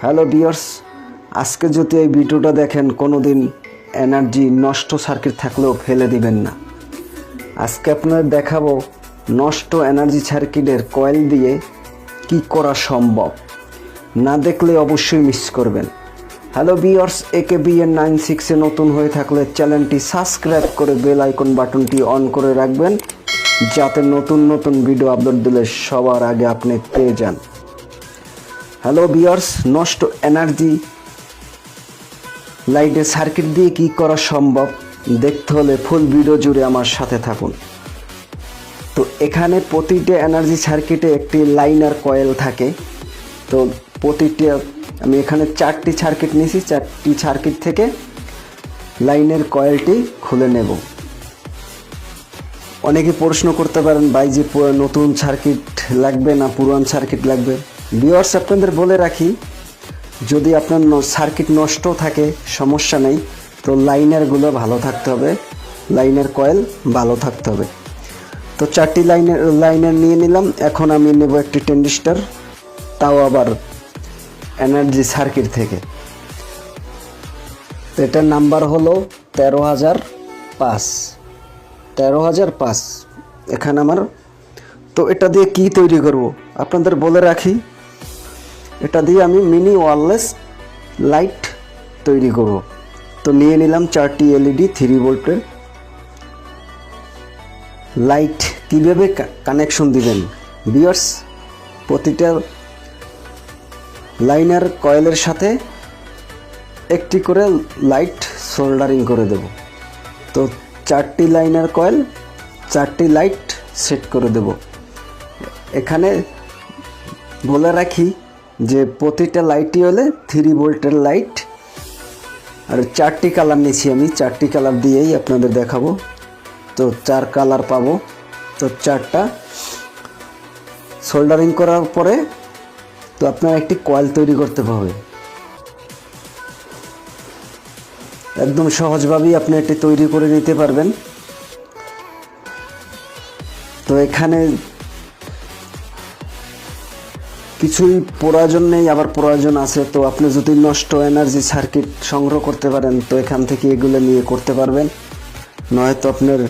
Hello dears, আজকে যদি এই ভিডিওটা দেখেন কোনোদিন এনার্জি নষ্ট সার্কিট থাকলেও ফেলে দিবেন না। আজকে আপনাদের দেখাবো নষ্ট এনার্জি সার্কিটের কয়েল দিয়ে কি করা সম্ভব। না দেখলে অবশ্যই মিস করবেন। হ্যালো ভিউয়ার্স, AKBN96 নতুন হয়ে থাকলে চ্যানেলটি সাবস্ক্রাইব করে বেল আইকন বাটনটি অন করে রাখবেন, যাতে নতুন নতুন ভিডিও আপলোড দিলে সবার আগে আপনি পেয়ে যান। হ্যালো ভিউয়ার্স, নষ্ট এনার্জি লাইটের সার্কিট দিয়ে কি করা সম্ভব দেখতে হলে ফুল ভিডিও জুড়ে আমার সাথে থাকুন। তো এখানে প্রতিটা এনার্জি সার্কিটে একটি লাইনার কয়েল থাকে। তো প্রতিটা আমি এখানে 4টি সার্কিট নিয়েছি, 4টি সার্কিট থেকে লাইনের কয়েলটি খুলে নেব। অনেকে প্রশ্ন করতে পারেন, ভাই যে নতুন সার্কিট লাগবে না পুরান সার্কিট লাগবে। ভিউয়ার্স, আপনাদের বলে রাখি, যদি আপনার সার্কিট নষ্ট থাকে সমস্যা নেই, তো লাইনারগুলো ভালো থাকতে হবে, লাইনের কয়েল ভালো থাকতে হবে। তো 4টি লাইনার নিয়ে নিলাম। এখন আমি নেব একটি ট্রানজিস্টর, তাও আবার এনার্জি সার্কিট থেকে। তো এটার নাম্বার হলো 13005 এখানে আমার। তো এটা দিয়ে কি তৈরি করব আপনাদের বলে রাখি, এটা দিয়ে আমি মিনি ওয়্যারলেস লাইট তৈরি করব। তো নিয়ে নিলাম 4টি LED 3 ভোল্টের লাইট। কীভাবে কানেকশন দিবেন ভিউয়ার্স, প্রতিটা লাইনার কয়েলের সাথে একটি করে লাইট সোল্ডারিং করে দেব। তো 4টি লাইনার কয়েল 4টি লাইট সেট করে দেব। এখানে বলে রাখি যে প্রতিটা লাইটই হলে 3 ভোল্টের লাইট, আর 4টি কালার নিয়েছি আমি। 4টি কালার দিয়েই আপনাদের দেখাবো। তো 4 কালার পাবো। তো 4টা সোল্ডারিং করার পরে তো আপনার একটি কয়েল তৈরি করতে হবে। একদম সহজভাবেই আপনি এটি তৈরি করে নিতে পারবেন। তো এখানে কিছুই প্রয়োজন নেই, আবার প্রয়োজন আছে। তো আপনি যদি নষ্ট এনার্জি সার্কিট সংগ্রহ করতে পারেন, তো এখান থেকে এগুলো নিয়ে করতে পারবেন। নয়তো আপনার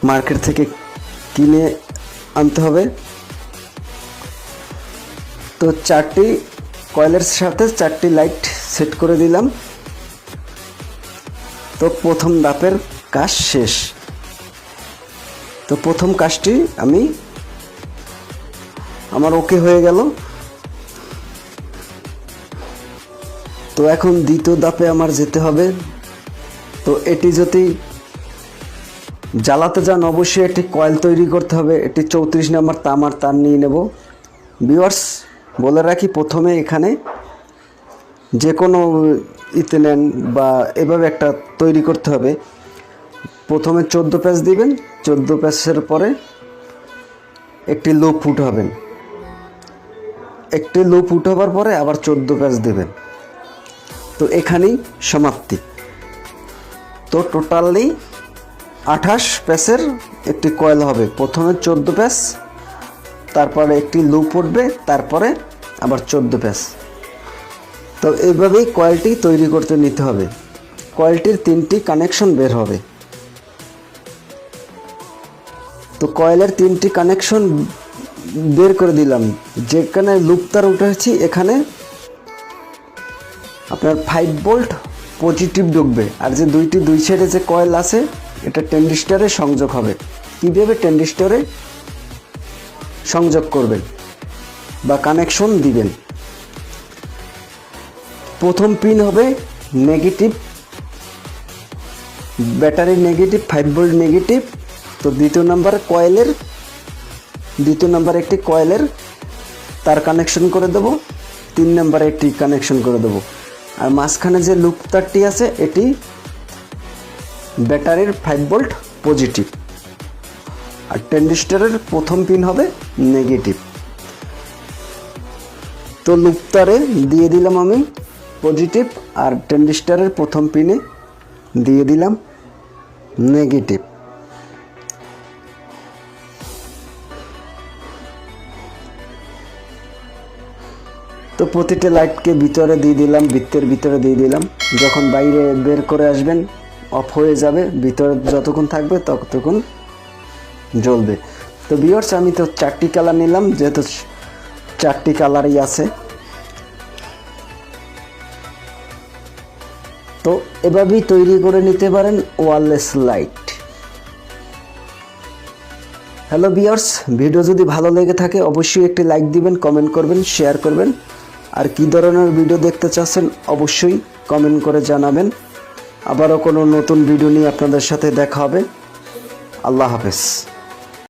মার্কেট থেকে কিনে আনতে হবে। তো 4টি কয়েলের সাথে 4টি লাইট সেট করে দিলাম। তো প্রথম ধাপের কাজ শেষ। তো প্রথম কাজটি আমার ওকে হয়ে গেল। তো এখন দ্বিতীয় ধাপে আমার যেতে হবে। তো এটি যদি জ্বালাতে যান, অবশ্যই একটি কয়েল তৈরি করতে হবে। এটি 34 নম্বর তামার তার নিয়ে নেব। ভিউয়ার্স, বলে রাখি, প্রথমে এখানে যে কোনো ইতে নেন বা এভাবে একটা তৈরি করতে হবে। প্রথমে 14 প্যাচ দিবেন, 14 প্যাচের পরে একটি লুপ উঠাবেন, একটি লুপ উঠাবার পরে আবার 14 প্যাচ দেবেন। তো এখানেই সমাপ্তি। তো টোটালি 28 প্যাচের একটি কয়েল হবে। প্রথমে 14 প্যাচ, তারপরে একটি লুপ উঠবে, তারপরে আবার 14 প্যাচ। তো এইভাবেই কয়েলটি তৈরি করতে নিতে হবে। কয়েলটির 3টি কানেকশন বের হবে। তো কয়েলের 3টি কানেকশন বের করে দিলাম। যেখানে লুপ তার উঠেছি, এখানে আপনার 5 ভোল্ট পজিটিভ ঢুকবে। আর যে দুই সাইডে যে কয়েল আছে, এটা ট্রানজিস্টরে সংযোগ হবে। কীভাবে ট্রানজিস্টরে সংযোগ করবেন বা কানেকশন দিবেন, প্রথম পিন হবে negative, battery negative, 5 volt negative. তো দ্বিতীয় নাম্বার একটি কয়েলের তার কানেকশন করে দেব। 3 নম্বরে একটি কানেকশন করে দেব। আর মাঝখানে যে লুপ তারটি আছে, এটি ব্যাটারির 5 ভোল্ট পজিটিভ, আর ট্রানজিস্টরের প্রথম পিন হবে নেগেটিভ। তো লুপ তারে দিয়ে দিলাম আমি পজিটিভ, আর ট্রানজিস্টরের প্রথম পিনে দিয়ে দিলাম নেগেটিভ। তো তো প্রতিটা লাইটকে ভিতরে দিয়ে দিলাম, বৃত্তের ভিতরে দিয়ে দিলাম। যখন বাইরে বের করে আসবেন অফ হয়ে যাবে, ভিতরে যতক্ষণ থাকবে ততক্ষণ জ্বলবে। তো ভিউয়ার্স আমি তো 4টি কালার নিলাম, যেহেতু 4টি কালারই আছে। তো এভাবেই তৈরি করে নিতে পারেন wireless light. Hello viewers, video যদি ভালো লেগে থাকে অবশ্যই একটি লাইক দিবেন, কমেন্ট করবেন, শেয়ার করবেন। আর কী ধরনের ভিডিও দেখতে চাচ্ছেন অবশ্যই কমেন্ট করে জানাবেন। আবারও কোনো নতুন ভিডিও নিয়ে আপনাদের সাথে দেখা হবে। আল্লাহ হাফেজ।